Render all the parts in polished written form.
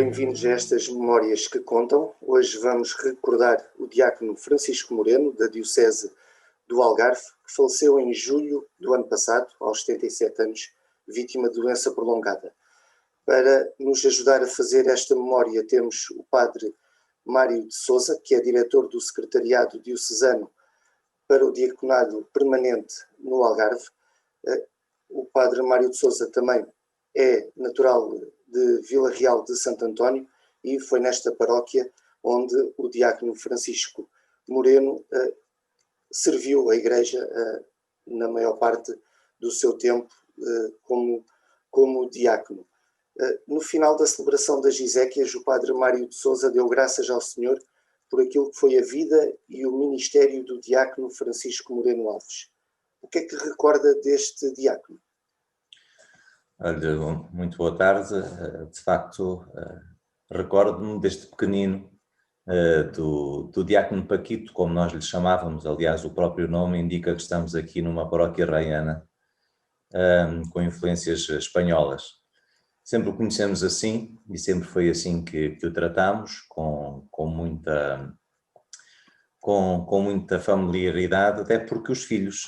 bem-vindos a estas Memórias que Contam. Hoje vamos recordar o diácono Francisco Moreno, da Diocese do Algarve, que faleceu em julho do ano passado, aos 77 anos, vítima de doença prolongada. Para nos ajudar a fazer esta memória temos o padre Mário de Sousa, que é diretor do Secretariado Diocesano para o Diaconado Permanente no Algarve. O padre Mário de Sousa também é natural de Vila Real de Santo António e foi nesta paróquia onde o diácono Francisco Moreno serviu a Igreja na maior parte do seu tempo como diácono. No final da celebração das Exéquias, o padre Mário de Sousa deu graças ao Senhor por aquilo que foi a vida e o ministério do diácono Francisco Moreno Alves. O que é que recorda deste diácono? Olha, muito boa tarde. De facto, recordo-me deste pequenino, do diácono Paquito, como nós lhe chamávamos. Aliás, o próprio nome indica que estamos aqui numa paróquia raiana, com influências espanholas. Sempre o conhecemos assim e sempre foi assim que o tratamos, com muita familiaridade, até porque os filhos,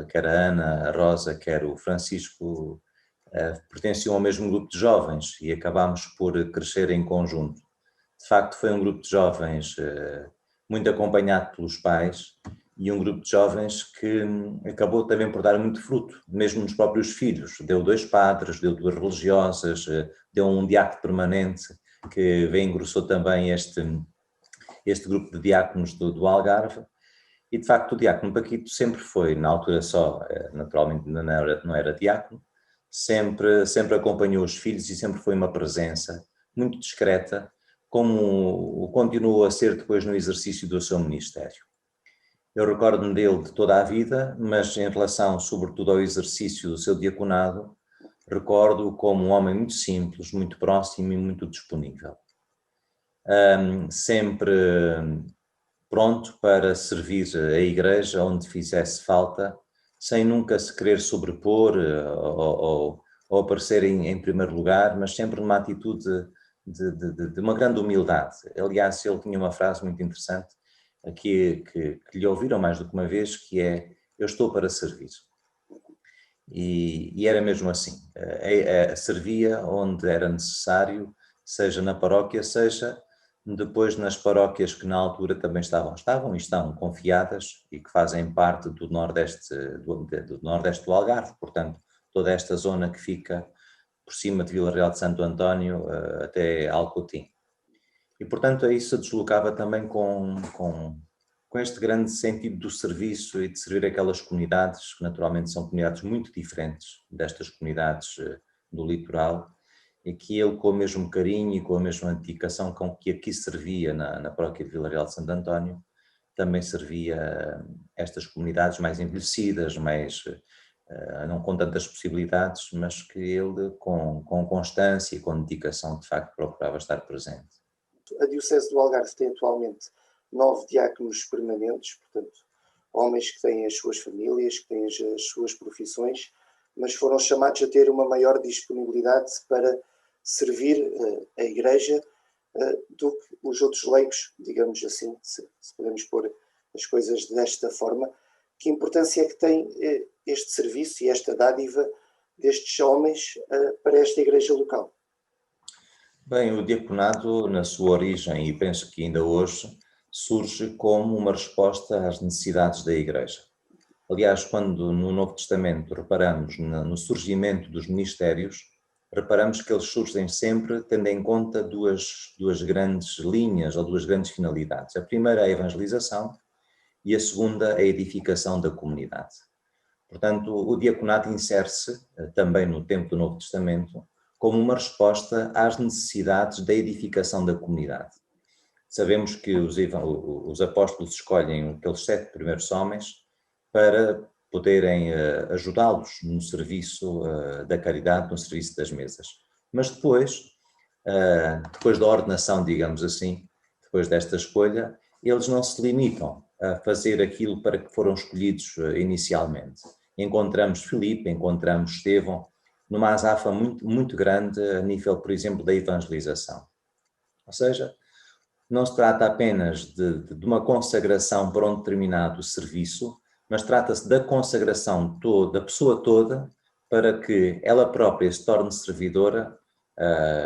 quer a Ana, a Rosa, quer o Francisco, pertenciam ao mesmo grupo de jovens e acabámos por crescer em conjunto. De facto, foi um grupo de jovens muito acompanhado pelos pais e um grupo de jovens que acabou também por dar muito fruto, mesmo nos próprios filhos. Deu 2 padres, deu 2 religiosas, deu um diácono permanente que engrossou também este grupo de diáconos do Algarve. E de facto o diácono Paquito sempre foi, na altura só, naturalmente não era diácono, sempre acompanhou os filhos e sempre foi uma presença muito discreta, como continuou a ser depois no exercício do seu ministério. Eu recordo-me dele de toda a vida, mas em relação sobretudo ao exercício do seu diaconado, recordo-o como um homem muito simples, muito próximo e muito disponível. Sempre pronto para servir a Igreja onde fizesse falta, sem nunca se querer sobrepor ou aparecer em primeiro lugar, mas sempre numa atitude de uma grande humildade. Aliás, ele tinha uma frase muito interessante, que lhe ouviram mais do que uma vez, que é: eu estou para servir. E era mesmo assim, servia onde era necessário, seja na paróquia, seja depois nas paróquias que na altura também estavam e estão confiadas e que fazem parte do Nordeste do Algarve, portanto, toda esta zona que fica por cima de Vila Real de Santo António até Alcotim. E, portanto, aí se deslocava também com este grande sentido do serviço e de servir aquelas comunidades, que naturalmente são comunidades muito diferentes destas comunidades do litoral, e que ele, com o mesmo carinho e com a mesma dedicação com que aqui servia na paróquia de Vila Real de Santo António, também servia estas comunidades mais envelhecidas, não com tantas possibilidades, mas que ele, com constância e com dedicação, de facto, procurava estar presente. A Diocese do Algarve tem atualmente 9 diáconos permanentes, portanto, homens que têm as suas famílias, que têm as suas profissões, mas foram chamados a ter uma maior disponibilidade para servir a Igreja do que os outros leigos, digamos assim, se podemos pôr as coisas desta forma. Que importância é que tem este serviço e esta dádiva destes homens para esta Igreja local? Bem, o diaconado, na sua origem, e penso que ainda hoje, surge como uma resposta às necessidades da Igreja. Aliás, quando no Novo Testamento reparamos no surgimento dos ministérios, reparamos que eles surgem sempre tendo em conta duas grandes linhas ou 2 grandes finalidades. A primeira é a evangelização e a segunda é a edificação da comunidade. Portanto, o diaconado insere-se também no tempo do Novo Testamento como uma resposta às necessidades da edificação da comunidade. Sabemos que os apóstolos escolhem aqueles 7 primeiros homens para poderem ajudá-los no serviço da caridade, no serviço das mesas. Mas depois da ordenação, digamos assim, depois desta escolha, eles não se limitam a fazer aquilo para que foram escolhidos inicialmente. Encontramos Filipe, encontramos Estevão, numa azáfama muito, muito grande a nível, por exemplo, da evangelização. Ou seja, não se trata apenas de uma consagração para um determinado serviço, mas trata-se da consagração da pessoa toda para que ela própria se torne servidora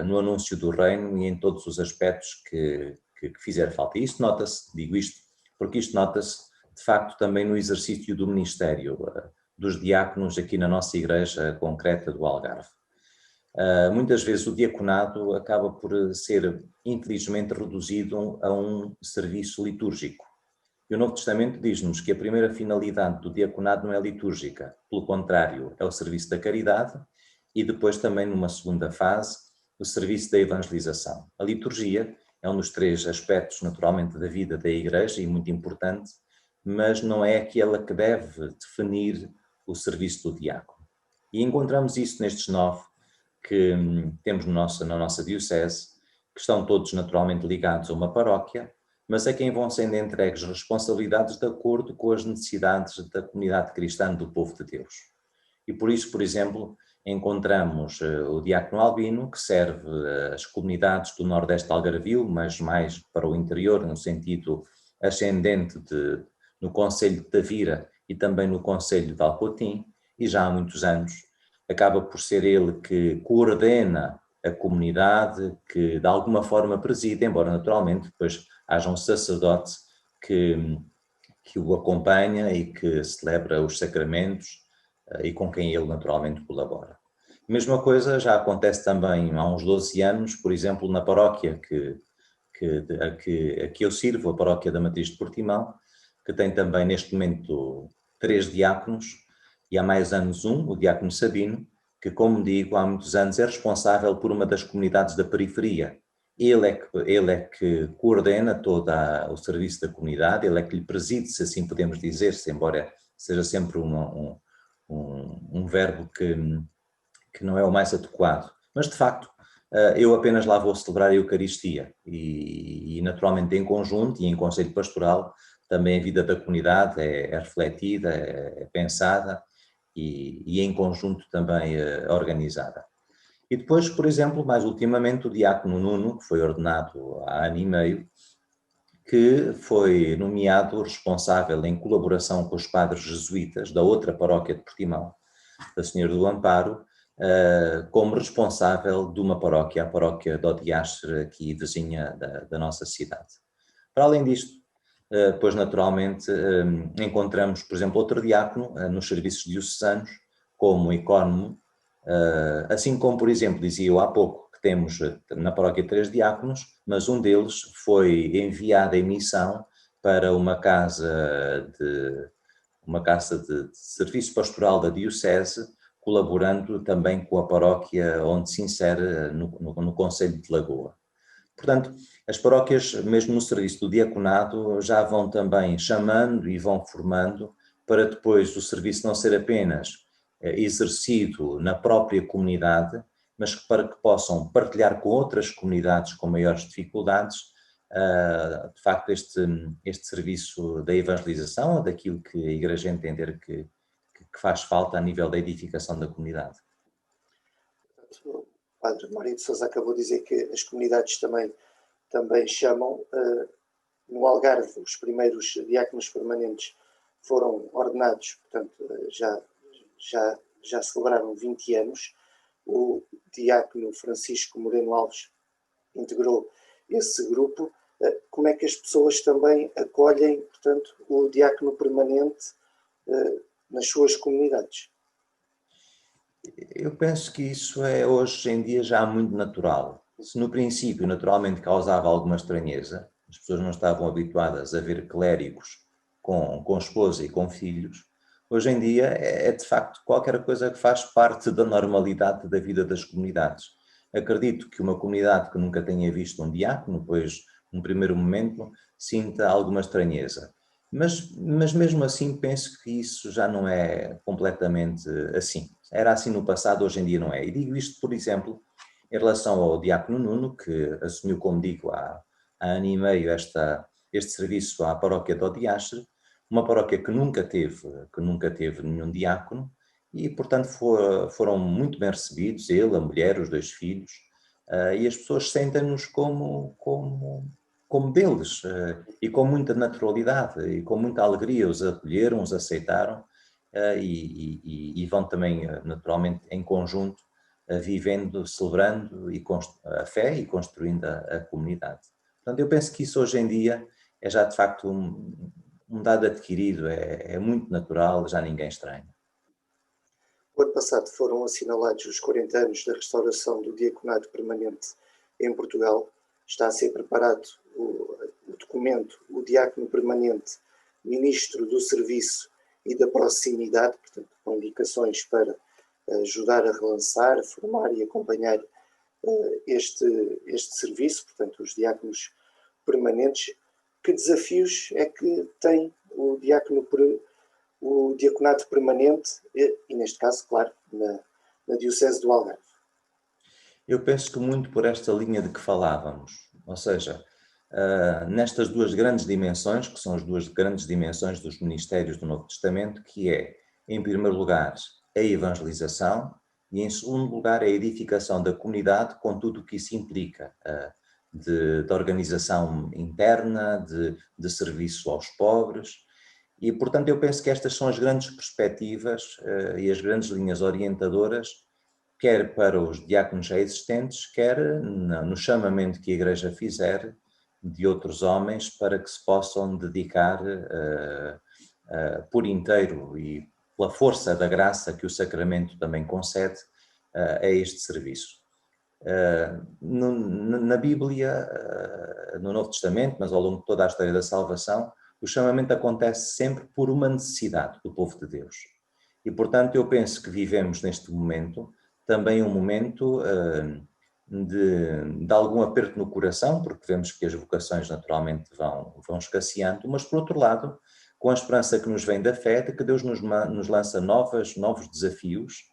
no anúncio do reino e em todos os aspectos que fizer falta. E isto nota-se, digo isto, porque isto nota-se de facto também no exercício do ministério dos diáconos aqui na nossa igreja concreta do Algarve. Muitas vezes o diaconado acaba por ser, infelizmente, reduzido a um serviço litúrgico. E o Novo Testamento diz-nos que a primeira finalidade do diaconado não é litúrgica, pelo contrário, é o serviço da caridade e depois também, numa segunda fase, o serviço da evangelização. A liturgia é um dos três aspectos, naturalmente, da vida da Igreja e muito importante, mas não é aquela que deve definir o serviço do diácono. E encontramos isso nestes 9 que temos na nossa diocese, que estão todos naturalmente ligados a uma paróquia, mas a quem vão sendo entregues responsabilidades de acordo com as necessidades da comunidade cristã do povo de Deus. E por isso, por exemplo, encontramos o diácono Albino, que serve as comunidades do Nordeste Algarvio, mas mais para o interior, no sentido ascendente no concelho de Tavira e também no concelho de Alcotim, e já há muitos anos. Acaba por ser ele que coordena a comunidade, que de alguma forma preside, embora naturalmente depois haja um sacerdote que o acompanha e que celebra os sacramentos e com quem ele naturalmente colabora. A mesma coisa já acontece também há uns 12 anos, por exemplo, na paróquia a que eu sirvo, a paróquia da Matriz de Portimão, que tem também neste momento 3 diáconos, e há mais anos o diácono Sabino, que, como digo, há muitos anos é responsável por uma das comunidades da periferia. Ele é que coordena todo o serviço da comunidade, ele é que lhe preside, se assim podemos dizer, embora seja sempre um verbo que não é o mais adequado. Mas, de facto, eu apenas lá vou celebrar a Eucaristia e naturalmente em conjunto e em conselho pastoral também a vida da comunidade é refletida, é pensada e em conjunto também organizada. E depois, por exemplo, mais ultimamente, o diácono Nuno, que foi ordenado há ano e meio, que foi nomeado responsável em colaboração com os padres jesuítas da outra paróquia de Portimão, da Senhora do Amparo, como responsável de uma paróquia, a paróquia de Odiastre, aqui vizinha da nossa cidade. Para além disto, pois naturalmente encontramos, por exemplo, outro diácono nos serviços diocesanos, como ecónomo, assim como, por exemplo, dizia eu há pouco, que temos na paróquia 3 diáconos, mas um deles foi enviado em missão para uma casa de serviço pastoral da diocese, colaborando também com a paróquia onde se insere no concelho de Lagoa. Portanto, as paróquias, mesmo no serviço do diaconado, já vão também chamando e vão formando para depois o serviço não ser apenas exercido na própria comunidade, mas para que possam partilhar com outras comunidades com maiores dificuldades, de facto, este serviço da evangelização, daquilo que a Igreja entender que faz falta a nível da edificação da comunidade. O Padre Mário de Sousa acabou de dizer que as comunidades também chamam. No Algarve, os primeiros diáconos permanentes foram ordenados, portanto, já celebraram 20 anos. O diácono Francisco Moreno Alves integrou esse grupo. Como é que as pessoas também acolhem, portanto, o diácono permanente nas suas comunidades? Eu penso que isso é hoje em dia já muito natural. Se no princípio naturalmente causava alguma estranheza, as pessoas não estavam habituadas a ver clérigos com esposa e com filhos, hoje em dia é de facto qualquer coisa que faz parte da normalidade da vida das comunidades. Acredito que uma comunidade que nunca tenha visto um diácono, pois num primeiro momento sinta alguma estranheza. Mas mesmo assim penso que isso já não é completamente assim. Era assim no passado, hoje em dia não é. E digo isto, por exemplo, em relação ao diácono Nuno, que assumiu, como digo, há ano e meio este serviço à paróquia de Odiastre, uma paróquia que nunca teve nenhum diácono, e portanto foram muito bem recebidos, ele, a mulher, os 2 filhos, E as pessoas sentem-nos como deles, e com muita naturalidade e com muita alegria os acolheram, os aceitaram, e vão também naturalmente em conjunto, vivendo, celebrando a fé e construindo a comunidade. Portanto, eu penso que isso hoje em dia é já de facto um dado adquirido, é muito natural, já ninguém estranha. O ano passado foram assinalados os 40 anos da restauração do diaconato permanente em Portugal. Está a ser preparado o documento, o diácono permanente, ministro do serviço e da proximidade, portanto, com indicações para ajudar a relançar, formar e acompanhar este serviço, portanto, os diáconos permanentes. Que desafios é que tem o diaconato permanente e, neste caso, claro, na Diocese do Algarve? Eu penso que muito por esta linha de que falávamos, ou seja, nestas duas grandes dimensões, que são as duas grandes dimensões dos ministérios do Novo Testamento, que é, em primeiro lugar, a evangelização e, em segundo lugar, a edificação da comunidade com tudo o que isso implica, de organização interna, de serviço aos pobres. E, portanto, eu penso que estas são as grandes perspectivas e as grandes linhas orientadoras, quer para os diáconos já existentes, quer no chamamento que a Igreja fizer de outros homens para que se possam dedicar por inteiro e pela força da graça que o sacramento também concede a este serviço. Na Bíblia, no Novo Testamento, mas ao longo de toda a história da salvação, o chamamento acontece sempre por uma necessidade do povo de Deus. E, portanto, eu penso que vivemos neste momento também um momento de algum aperto no coração, porque vemos que as vocações naturalmente vão escasseando, mas, por outro lado, com a esperança que nos vem da fé, de que Deus nos lança novos desafios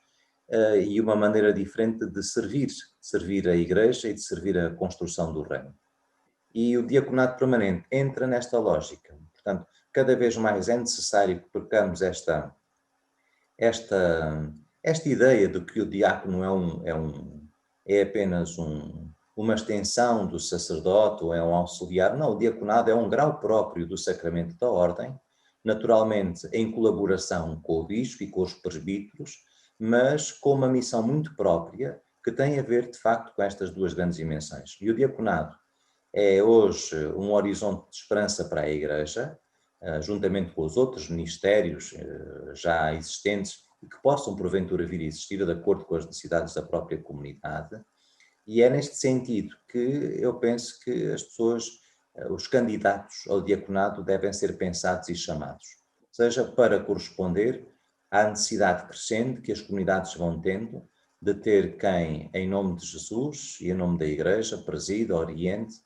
e uma maneira diferente de servir a Igreja e de servir a construção do reino. E o diaconato permanente entra nesta lógica. Portanto, cada vez mais é necessário que percamos esta ideia de que o diácono é apenas uma extensão do sacerdote ou é um auxiliar. Não, o diaconado é um grau próprio do sacramento da ordem, naturalmente em colaboração com o bispo e com os presbíteros, mas com uma missão muito própria que tem a ver, de facto, com estas duas grandes dimensões. E o diaconado é hoje um horizonte de esperança para a Igreja, juntamente com os outros ministérios já existentes e que possam porventura vir a existir de acordo com as necessidades da própria comunidade. E é neste sentido que eu penso que as pessoas, os candidatos ao diaconado devem ser pensados e chamados, seja para corresponder à necessidade crescente que as comunidades vão tendo de ter quem, em nome de Jesus e em nome da Igreja, presida, oriente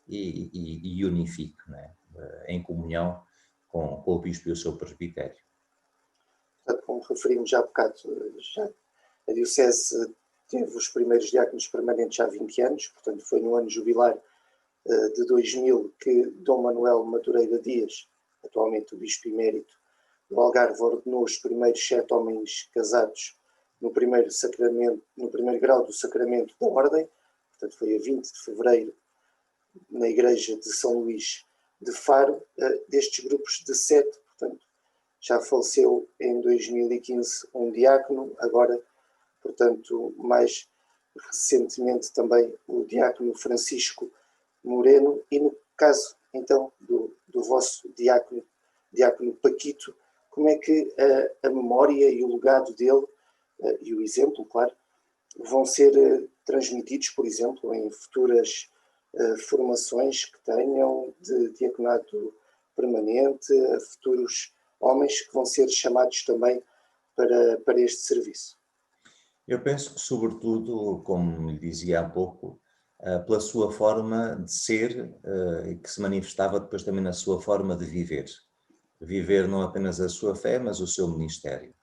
e unifique, né? Em comunhão com o bispo e o seu presbitério. Portanto, como referimos já há bocado, a Diocese teve os primeiros diáconos permanentes há 20 anos, portanto foi no ano jubilar de 2000 que Dom Manuel Madureira Dias, atualmente o bispo emérito do Algarve, ordenou os primeiros 7 homens casados no primeiro grau do sacramento da ordem, portanto foi a 20 de fevereiro, na igreja de São Luís de Faro. Destes grupos de 7, portanto, já faleceu em 2015 um diácono, agora, portanto, mais recentemente também o diácono Francisco Moreno, e no caso, então, do vosso diácono Paquito, como é que a memória e o legado dele, e o exemplo, claro, vão ser transmitidos, por exemplo, em futuras formações que tenham de diaconato permanente, a futuros homens que vão ser chamados também para este serviço? Eu penso que, sobretudo, como lhe dizia há pouco, pela sua forma de ser e que se manifestava depois também na sua forma de viver. Viver não apenas a sua fé, mas o seu ministério.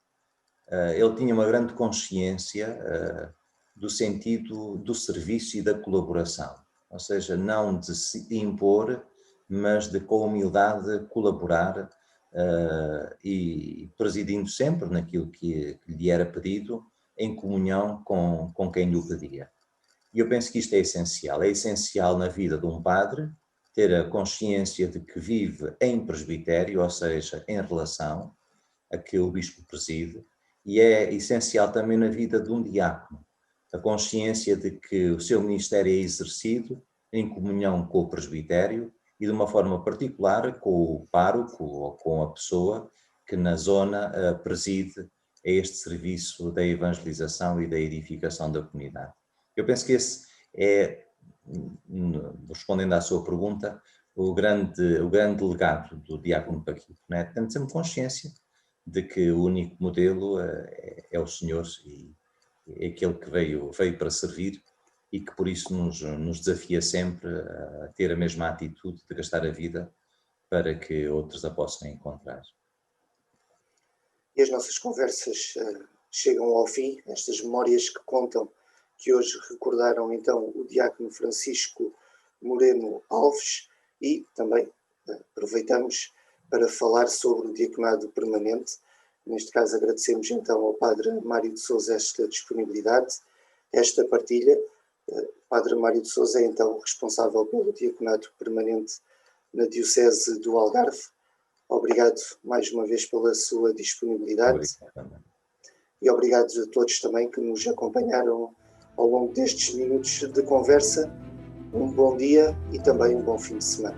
Ele tinha uma grande consciência do sentido do serviço e da colaboração. Ou seja, não de se impor, mas de com humildade colaborar e presidindo sempre naquilo que lhe era pedido, em comunhão com quem lhe pedia. E eu penso que isto é essencial. É essencial na vida de um padre ter a consciência de que vive em presbitério, ou seja, em relação a que o bispo preside, e é essencial também na vida de um diácono, a consciência de que o seu ministério é exercido em comunhão com o presbitério e de uma forma particular com o pároco ou com a pessoa que na zona preside a este serviço da evangelização e da edificação da comunidade. Eu penso que esse é, respondendo à sua pergunta, o grande legado do diácono Paquito, não é? Tendo sempre consciência de que o único modelo é o Senhor e é aquele que veio para servir e que por isso nos desafia sempre a ter a mesma atitude de gastar a vida para que outros a possam encontrar. E as nossas conversas chegam ao fim, estas memórias que contam, que hoje recordaram então o diácono Francisco Moreno Alves, e também aproveitamos para falar sobre o diaconado permanente. Neste caso agradecemos então ao Padre Mário de Sousa esta disponibilidade, esta partilha. O Padre Mário de Sousa é então responsável pelo diaconado permanente na Diocese do Algarve. Obrigado mais uma vez pela sua disponibilidade. Obrigado. E obrigado a todos também que nos acompanharam ao longo destes minutos de conversa. Um bom dia e também um bom fim de semana.